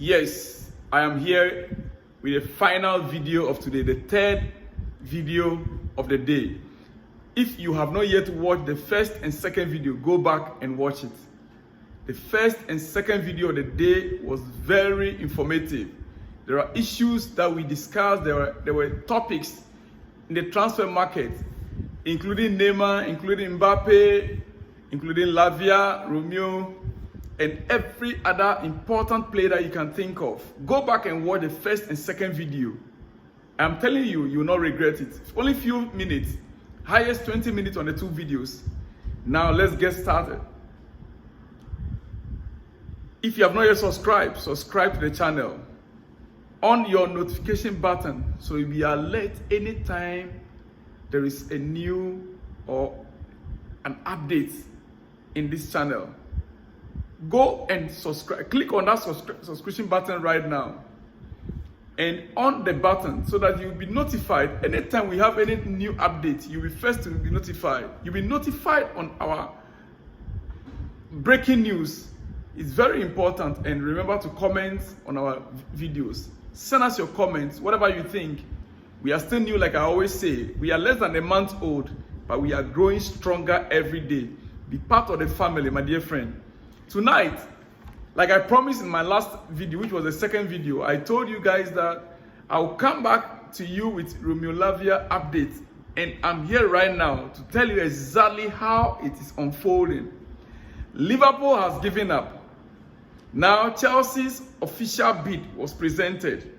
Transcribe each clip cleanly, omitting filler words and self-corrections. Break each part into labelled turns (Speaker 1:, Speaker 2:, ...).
Speaker 1: Yes, I am here with the final video of today, the third video of the day. If you have not yet watched the first and second video, go back and watch it. The first and second video of the day was very informative. There are issues that we discussed, there were topics in the transfer market, including Neymar, including Mbappe, including Lavia, Romeo, and every other important player that you can think of. Go back and watch the first and second video. I'm telling you, you will not regret it. It's only a few minutes, highest 20 minutes on the two videos. Now let's get started. If you have not yet subscribed, subscribe to the channel. On your notification button so you'll be alert anytime there is a new or an update in this channel. Go and subscribe. Click on that subscription button right now and on the button so that you'll be notified anytime we have any new update. You'll be first to be notified. You'll be notified on our breaking news. It's very important, and remember to comment on our videos. Send us your comments, whatever you think. We are still new, like I always say. We are less than a month old, but we are growing stronger every day. Be part of the family, my dear friend. Tonight, like I promised in my last video, which was the second video, I told you guys that I'll come back to you with Romeo Lavia update. And I'm here right now to tell you exactly how it is unfolding. Liverpool has given up. Now, Chelsea's official bid was presented.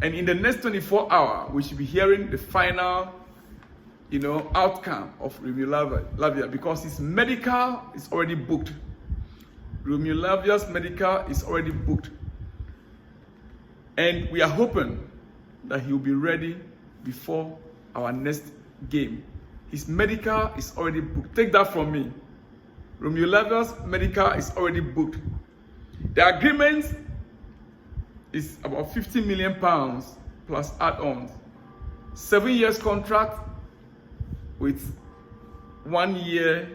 Speaker 1: And in the next 24 hours, we should be hearing the final, outcome of Romeo Lavia, because his medical is already booked. Romeo Lavia's medical is already booked. And we are hoping that he will be ready before our next game. His medical is already booked. Take that from me. Romeo Lavia's medical is already booked. The agreement is about £50 million plus add-ons. 7 years contract with 1 year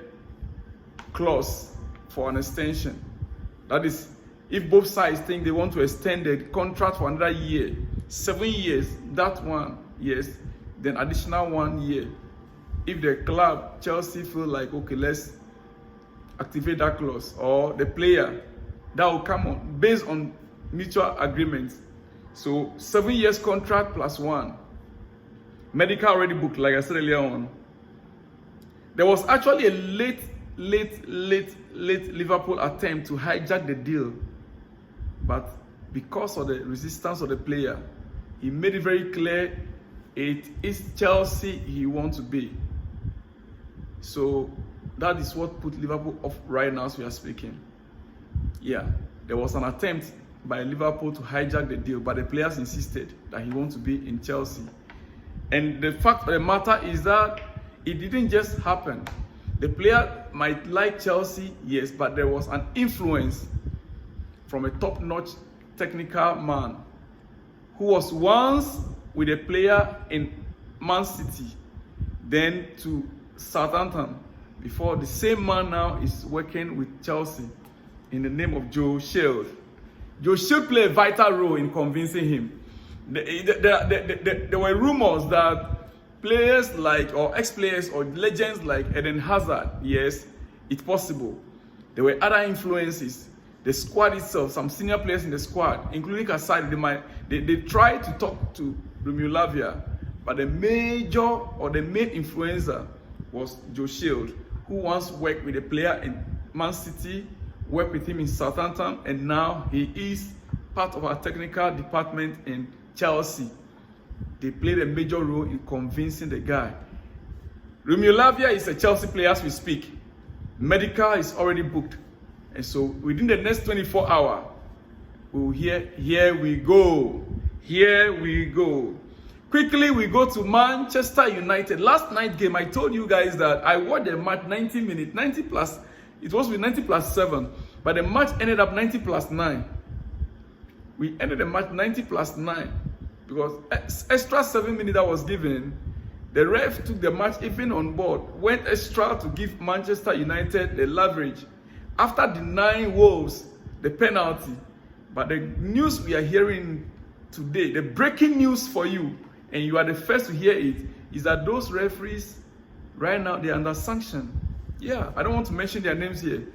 Speaker 1: clause for an extension. That is, if both sides think they want to extend the contract for another year, 7 years, that 1 year, then additional 1 year. If the club, Chelsea, feel like, okay, let's activate that clause, or the player, that will come on based on mutual agreements. So 7 years contract plus 1. Medical already booked, like I said earlier on. There was actually a late Liverpool attempt to hijack the deal, but because of the resistance of the player, he made it very clear it is Chelsea he wants to be. So that is what put Liverpool off right now as we are speaking. Yeah, there was an attempt by Liverpool to hijack the deal, but the players insisted that he wants to be in Chelsea. And the fact of the matter is that it didn't just happen. The player might like Chelsea, yes, but there was an influence from a top-notch technical man who was once with a player in Man City, then to Southampton, before the same man now is working with Chelsea in the name of Joe Shield. Joe Shield played a vital role in convincing him. There were rumors that players like, or ex-players or legends like Eden Hazard, yes, it's possible. There were other influences. The squad itself, some senior players in the squad, including Kasari, they tried to talk to Romeo Lavia, but the major or the main influencer was Joe Shield, who once worked with a player in Man City, worked with him in Southampton, and now he is part of our technical department in Chelsea. They played a major role in convincing the guy. Romeo Lavia is a Chelsea player as we speak. Medical is already booked. And so within the next 24 hours, we will hear, here we go. Here we go. Quickly, we go to Manchester United. Last night game, I told you guys that I watched the match 90 minutes, 90 plus. It was with 90 plus 7, but the match ended up 90 plus 9. We ended the match 90 plus 9 because extra 7 minutes that was given, the ref took the match even on board, went extra to give Manchester United the leverage. After denying Wolves the penalty, But the news we are hearing today, the breaking news for you, and you are the first to hear it, is that those referees right now, they're under sanction. Yeah, I don't want to mention their names here,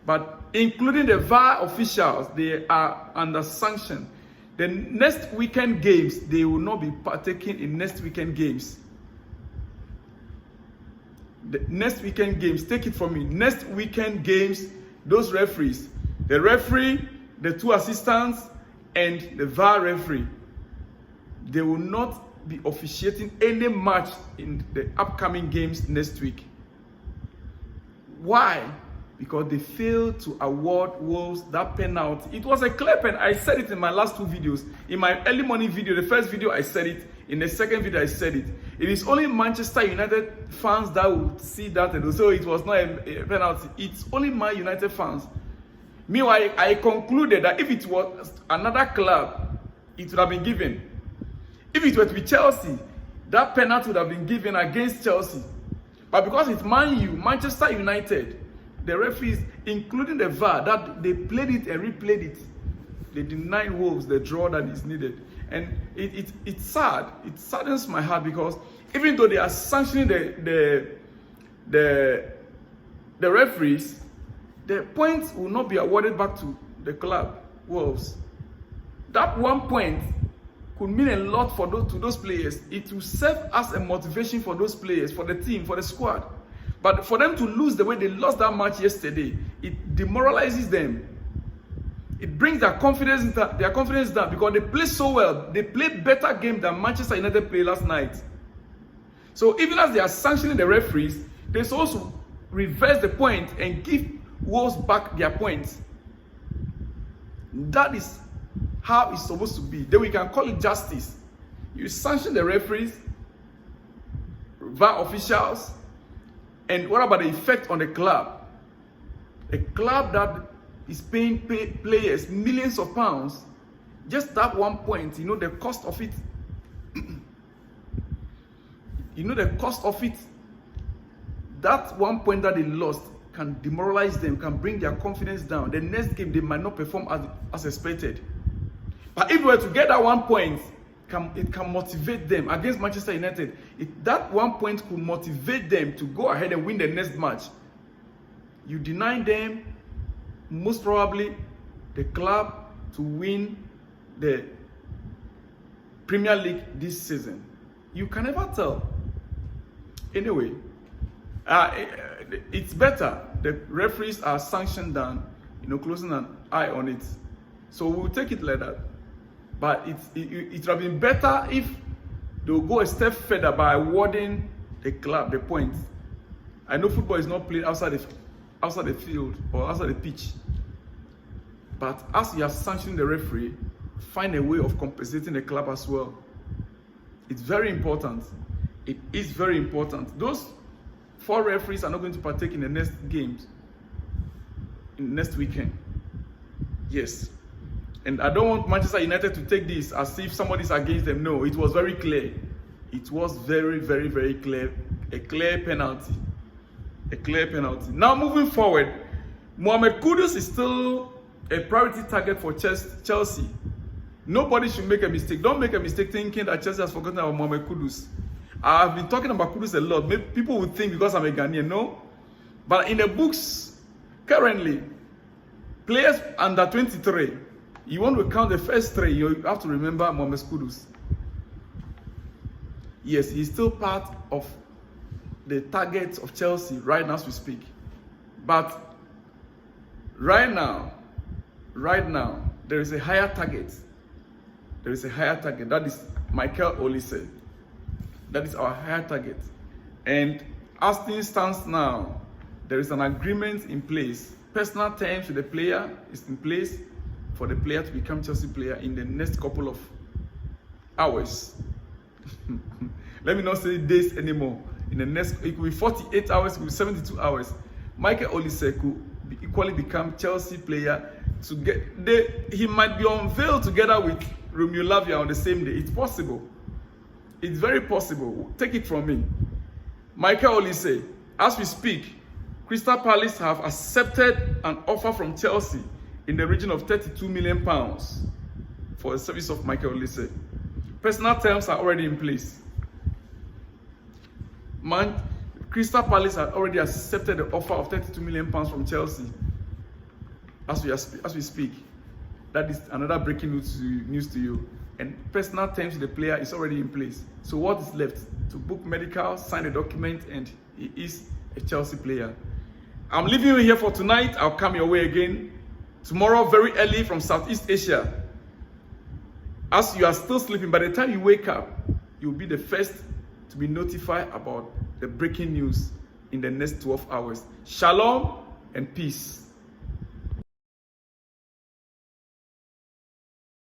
Speaker 1: but including the VAR officials, they are under sanction. The next weekend games, they will not be partaking in next weekend games. The next weekend games, take it from me, next weekend games, those referees, the referee, the 2 assistants, and the VAR referee, they will not be officiating any match in the upcoming games next week. Why? Because they failed to award Wolves that penalty. It was a clear penalty. I said it in my last 2 videos. In my early morning video, the first video I said it. In the second video I said it. It is only Manchester United fans that would see that and so it was not a penalty. It's only Man United fans. Meanwhile, I concluded that if it was another club, it would have been given. If it were to be Chelsea, that penalty would have been given against Chelsea. But because it's Man U, Manchester United, the referees, including the VAR, that they played it and replayed it, they denied Wolves the draw that is needed. And it's sad. It saddens my heart because even though they are sanctioning the referees, the points will not be awarded back to the club, Wolves. That 1 point could mean a lot for those players. It will serve as a motivation for those players, for the team, for the squad. But for them to lose the way they lost that match yesterday, it demoralizes them. It brings their confidence down because they play so well. They play better game than Manchester United played last night. So even as they are sanctioning the referees, they also reverse the point and give Wolves back their points. That is how it's supposed to be. Then we can call it justice. You sanction the referees, VAR officials, and what about the effect on the club? A club that is paying players millions of pounds, just that 1 point, you know the cost of it. You know the cost of it. That 1 point that they lost can demoralize them, can bring their confidence down. The next game they might not perform as expected. But if we were to get that 1 point, it can motivate them against Manchester United. That 1 point could motivate them to go ahead and win the next match. You deny them, most probably, the club to win the Premier League this season. You can never tell. Anyway, it's better the referees are sanctioned than closing an eye on it. So we'll take it like that. But it would have been better if they'll go a step further by awarding the club the points. I know football is not played outside the field or outside the pitch. But as you have sanctioned the referee, find a way of compensating the club as well. It's very important. It is very important. Those 4 referees are not going to partake in the next games, in next weekend. Yes. And I don't want Manchester United to take this as if somebody's against them. No, it was very clear. It was very, very, very clear. A clear penalty. A clear penalty. Now moving forward, Mohamed Kudus is still a priority target for Chelsea. Nobody should make a mistake. Don't make a mistake thinking that Chelsea has forgotten about Mohamed Kudus. I've been talking about Kudus a lot. Maybe people would think because I'm a Ghanaian, no. But in the books, currently, players under 23, you want to count the first 3, you have to remember Mohamed Kudus. Yes, he's still part of the targets of Chelsea right now as we speak. But right now, there is a higher target. There is a higher target. That is Michael Olise. That is our higher target. And as things stands now, there is an agreement in place. Personal terms with the player is in place for the player to become Chelsea player in the next couple of hours. Let me not say days anymore. In the next, it could be 48 hours, it could be 72 hours. Michael Olise could equally become Chelsea player. He might be unveiled together with Romeo Lavia on the same day. It's possible. It's very possible. Take it from me. Michael Olise, as we speak, Crystal Palace have accepted an offer from Chelsea, in the region of £32 million for the service of Michael Olise. Personal terms are already in place. Crystal Palace had already accepted the offer of £32 million from Chelsea. As we speak, that is another breaking news to you. And personal terms with the player is already in place. So what is left? To book medical, sign the document, and he is a Chelsea player. I'm leaving you here for tonight. I'll come your way again tomorrow very early from Southeast Asia. As you are still sleeping, by the time you wake up, you'll be the first to be notified about the breaking news in the next 12 hours. Shalom and peace.